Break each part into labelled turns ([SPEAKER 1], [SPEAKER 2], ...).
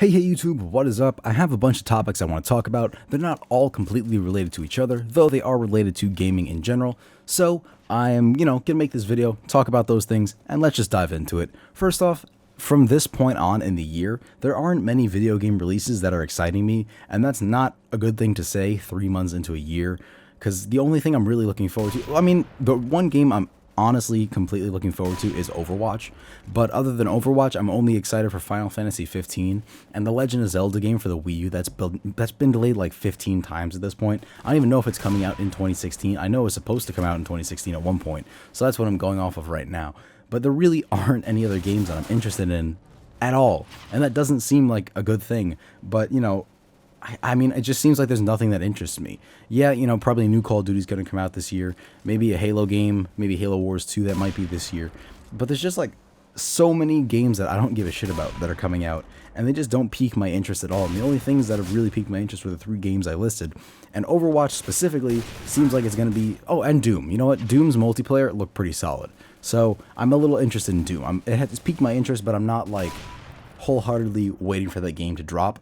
[SPEAKER 1] Hey YouTube, what is up? I have a bunch of topics I want to talk about. They're not all completely related to each other, though they are related to gaming in general. So I am, gonna make this video, talk about those things, and let's just dive into it. First off, from this point on in the year, there aren't many video game releases that are exciting me, and that's not a good thing to say 3 months into a year, because the only thing I'm really looking forward to, the one game I'm honestly completely looking forward to is Overwatch, but other than Overwatch, I'm only excited for Final Fantasy 15 and the Legend of Zelda game for the Wii U that's been delayed like 15 times at this point. I don't even know if it's coming out in 2016. I know it was supposed to come out in 2016 at one point, so that's what I'm going off of right now. But there really aren't any other games that I'm interested in at all, and that doesn't seem like a good thing, but I mean, it just seems like there's nothing that interests me. Yeah, probably a new Call of Duty is going to come out this year. Maybe a Halo game, maybe Halo Wars 2 that might be this year. But there's just like so many games that I don't give a shit about that are coming out, and they just don't pique my interest at all. And the only things that have really piqued my interest were the 3 games I listed. And Overwatch specifically seems like it's going to be... Oh, and Doom. You know what? Doom's multiplayer looked pretty solid. So I'm a little interested in Doom. It has piqued my interest, but I'm not like wholeheartedly waiting for that game to drop.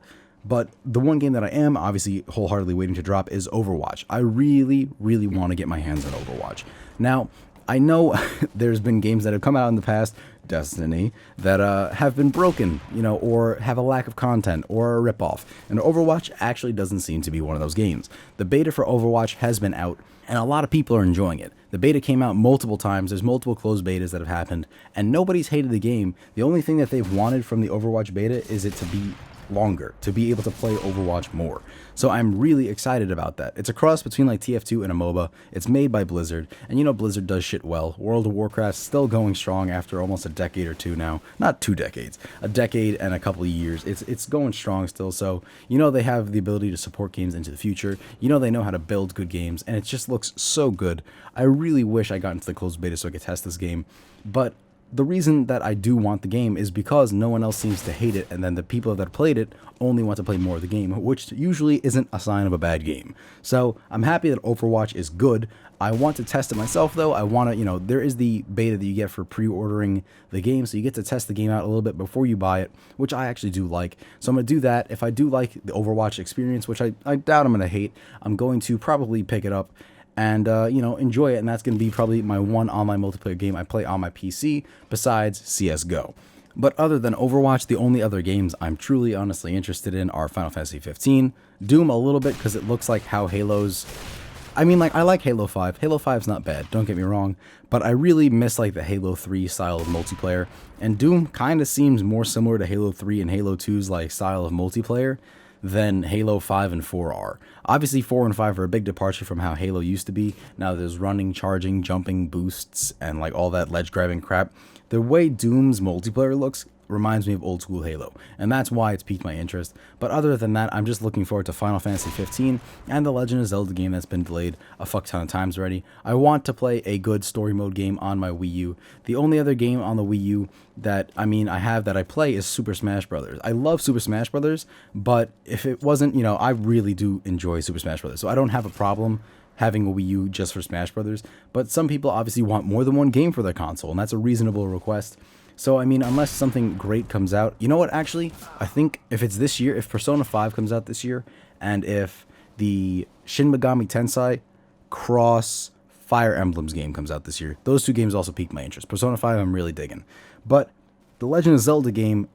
[SPEAKER 1] But the one game that I am obviously wholeheartedly waiting to drop is Overwatch. I really, really want to get my hands on Overwatch. Now, I know there's been games that have come out in the past, Destiny, that have been broken, or have a lack of content or a ripoff. And Overwatch actually doesn't seem to be one of those games. The beta for Overwatch has been out, and a lot of people are enjoying it. The beta came out multiple times. There's multiple closed betas that have happened, and nobody's hated the game. The only thing that they've wanted from the Overwatch beta is it to be longer, to be able to play Overwatch more. So I'm really excited about that. It's a cross between like TF2 and a MOBA. It's made by Blizzard, and Blizzard does shit well. World of Warcraft's still going strong after almost a decade or two now. Not 2 decades, a decade and a couple of years. It's going strong still, so they have the ability to support games into the future. They know how to build good games, and it just looks so good. I really wish I got into the closed beta so I could test this game, but the reason that I do want the game is because no one else seems to hate it, and then the people that played it only want to play more of the game, which usually isn't a sign of a bad game. So I'm happy that Overwatch is good. I want to test it myself, though. I want to, there is the beta that you get for pre-ordering the game, so you get to test the game out a little bit before you buy it, which I actually do like. So I'm going to do that. If I do like the Overwatch experience, which I doubt I'm going to hate, I'm going to probably pick it up and enjoy it, and that's going to be probably my one online multiplayer game I play on my PC besides CSGO. But other than Overwatch, the only other games I'm truly honestly interested in are Final Fantasy 15, Doom a little bit because it looks like how Halo's... I like Halo 5. Halo 5's not bad, don't get me wrong, but I really miss like the Halo 3 style of multiplayer, and Doom kind of seems more similar to Halo 3 and Halo 2's like style of multiplayer than Halo 5 and 4 are. Obviously 4 and 5 are a big departure from how Halo used to be. Now there's running, charging, jumping, boosts, and like all that ledge grabbing crap. The way Doom's multiplayer looks reminds me of old school Halo, and that's why it's piqued my interest. But other than that, I'm just looking forward to Final Fantasy 15 and the Legend of Zelda game that's been delayed a fuck ton of times already. I want to play a good story mode game on my Wii U. The only other game on the Wii U that I play is Super Smash Brothers. I love Super Smash Brothers, but if it wasn't, I really do enjoy Super Smash Brothers, so I don't have a problem having a Wii U just for Smash Brothers. But some people obviously want more than one game for their console, and that's a reasonable request. So, unless something great comes out... You know what, actually? I think if it's this year, if Persona 5 comes out this year, and if the Shin Megami Tensei Cross Fire Emblems game comes out this year, those 2 games also pique my interest. Persona 5 I'm really digging. But the Legend of Zelda game,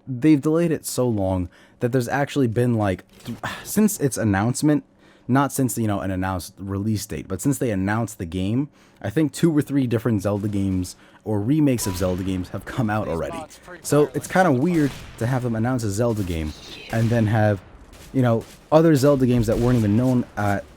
[SPEAKER 1] they've delayed it so long that there's actually been, like... Since its announcement... Not since, an announced release date, but since they announced the game, I think 2 or 3 different Zelda games or remakes of Zelda games have come out already. So it's kind of weird to have them announce a Zelda game and then have, other Zelda games that weren't even known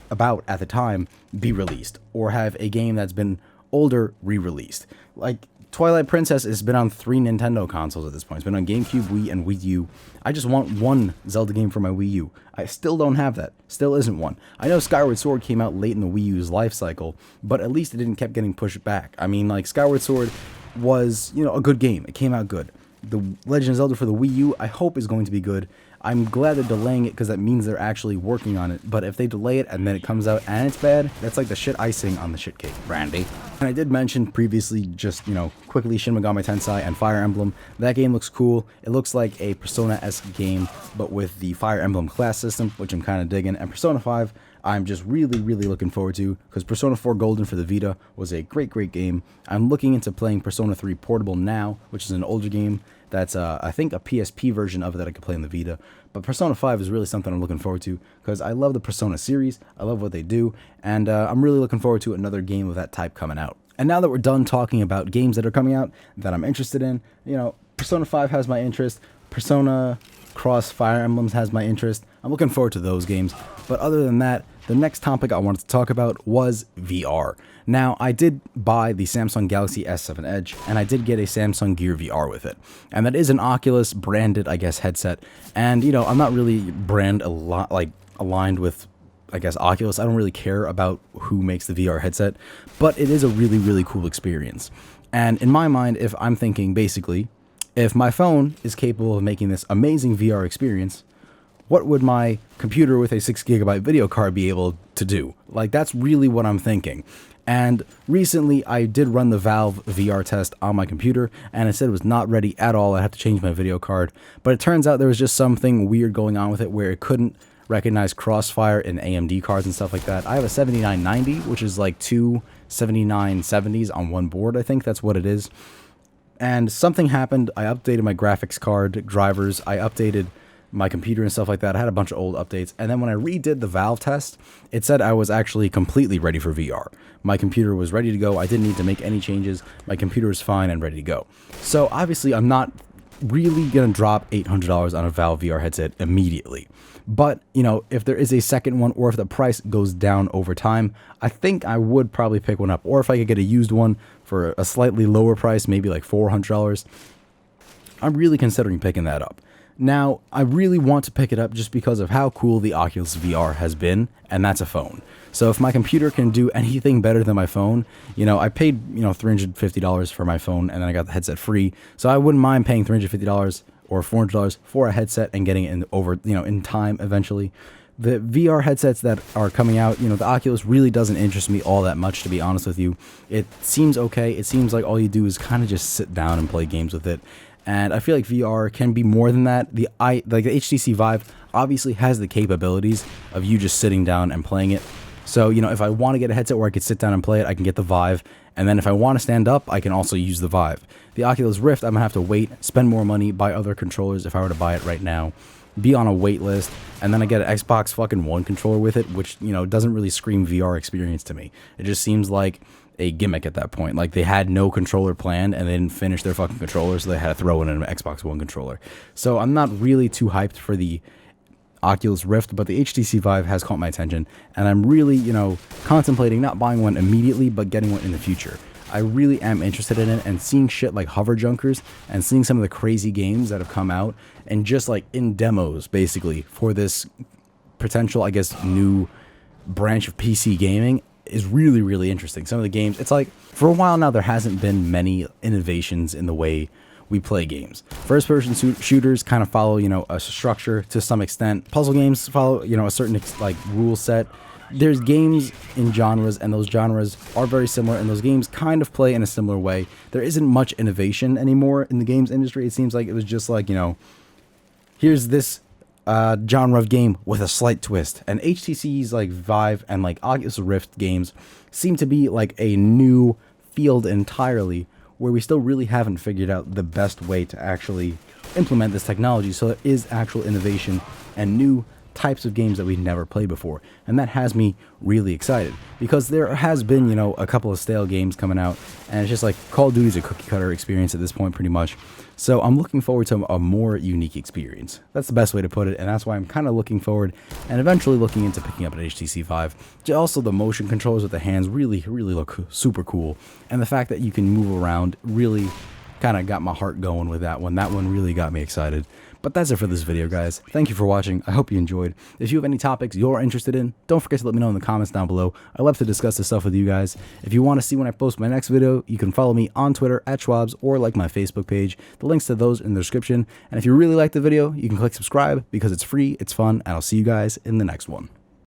[SPEAKER 1] about at the time be released, or have a game that's been older re-released. Like, Twilight Princess has been on 3 Nintendo consoles at this point. It's been on GameCube, Wii, and Wii U. I just want one Zelda game for my Wii U. I still don't have that. Still isn't one. I know Skyward Sword came out late in the Wii U's life cycle, but at least it didn't keep getting pushed back. Skyward Sword was, a good game. It came out good. The Legend of Zelda for the Wii U, I hope is going to be good. I'm glad they're delaying it because that means they're actually working on it. But if they delay it and then it comes out and it's bad, that's like the shit icing on the shit cake, Brandy. And I did mention previously, just, quickly, Shin Megami Tensei and Fire Emblem. That game looks cool. It looks like a Persona-esque game, but with the Fire Emblem class system, which I'm kind of digging. And Persona 5, I'm just really looking forward to, because Persona 4 Golden for the Vita was a great game. I'm looking into playing Persona 3 Portable now, which is an older game. That's, I think, a PSP version of it that I could play in the Vita. But Persona 5 is really something I'm looking forward to, because I love the Persona series, I love what they do, and I'm really looking forward to another game of that type coming out. And now that we're done talking about games that are coming out that I'm interested in, Persona 5 has my interest, Persona Cross Fire Emblems has my interest. I'm looking forward to those games. But other than that, the next topic I wanted to talk about was VR. Now, I did buy the Samsung Galaxy S7 Edge, and I did get a Samsung Gear VR with it. And that is an Oculus branded, I guess, headset. And, I'm not really aligned with, I guess, Oculus. I don't really care about who makes the VR headset, but it is a really cool experience. And in my mind, if I'm thinking, basically, if my phone is capable of making this amazing VR experience, what would my computer with a 6GB video card be able to do? Like, that's really what I'm thinking. And recently, I did run the Valve VR test on my computer, and it said it was not ready at all. I had to change my video card. But it turns out there was just something weird going on with it where it couldn't recognize Crossfire in AMD cards and stuff like that. I have a 7990, which is like two 7970s on one board, I think that's what it is. And something happened. I updated my graphics card drivers. I updated my computer and stuff like that. I had a bunch of old updates. And then when I redid the Valve test, it said I was actually completely ready for VR. My computer was ready to go. I didn't need to make any changes. My computer is fine and ready to go. So obviously I'm not really going to drop $800 on a Valve VR headset immediately. But, if there is a second one, or if the price goes down over time, I think I would probably pick one up. Or if I could get a used one for a slightly lower price, maybe like $400, I'm really considering picking that up. Now, I really want to pick it up just because of how cool the Oculus VR has been, and that's a phone. So if my computer can do anything better than my phone, I paid, $350 for my phone, and then I got the headset free. So I wouldn't mind paying $350 or $400 for a headset and getting it in time eventually. The VR headsets that are coming out, the Oculus really doesn't interest me all that much, to be honest with you. It seems okay. It seems like all you do is kind of just sit down and play games with it. And I feel like VR can be more than that. The HTC Vive obviously has the capabilities of you just sitting down and playing it. So, if I want to get a headset where I could sit down and play it, I can get the Vive. And then if I want to stand up, I can also use the Vive. The Oculus Rift, I'm going to have to wait, spend more money, buy other controllers if I were to buy it right now, be on a wait list, and then I get an Xbox fucking One controller with it, which, doesn't really scream VR experience to me. It just seems like a gimmick at that point. Like, they had no controller planned and they didn't finish their fucking controller, so they had to throw in an Xbox One controller. So I'm not really too hyped for the Oculus Rift, but the HTC Vive has caught my attention, and I'm really, contemplating not buying one immediately, but getting one in the future. I really am interested in it, and seeing shit like Hover Junkers and seeing some of the crazy games that have come out and just like in demos basically for this potential, I guess, new branch of PC gaming is really interesting. Some of the games, it's like, for a while now, there hasn't been many innovations in the way we play games. First-person shooters kind of follow, a structure to some extent. Puzzle games follow, a certain rule set. There's games in genres, and those genres are very similar, and those games kind of play in a similar way. There isn't much innovation anymore in the games industry. It seems like it was just like, here's this genre of game with a slight twist. And HTC's Vive and Oculus Rift games seem to be like a new field entirely, where we still really haven't figured out the best way to actually implement this technology. So there is actual innovation and new types of games that we've never played before, and that has me really excited, because there has been a couple of stale games coming out, and it's just like Call of Duty's a cookie cutter experience at this point pretty much. So I'm looking forward to a more unique experience. That's the best way to put it, and that's why I'm kind of looking forward and eventually looking into picking up an HTC Vive. Also, the motion controls with the hands really look super cool, and the fact that you can move around really kind of got my heart going with that one. That one really got me excited. But that's it for this video, guys. Thank you for watching. I hope you enjoyed. If you have any topics you're interested in, don't forget to let me know in the comments down below. I love to discuss this stuff with you guys. If you want to see when I post my next video, you can follow me on Twitter @Schwabs or like my Facebook page. The links to those in the description. And if you really like the video, you can click subscribe because it's free, it's fun, and I'll see you guys in the next one.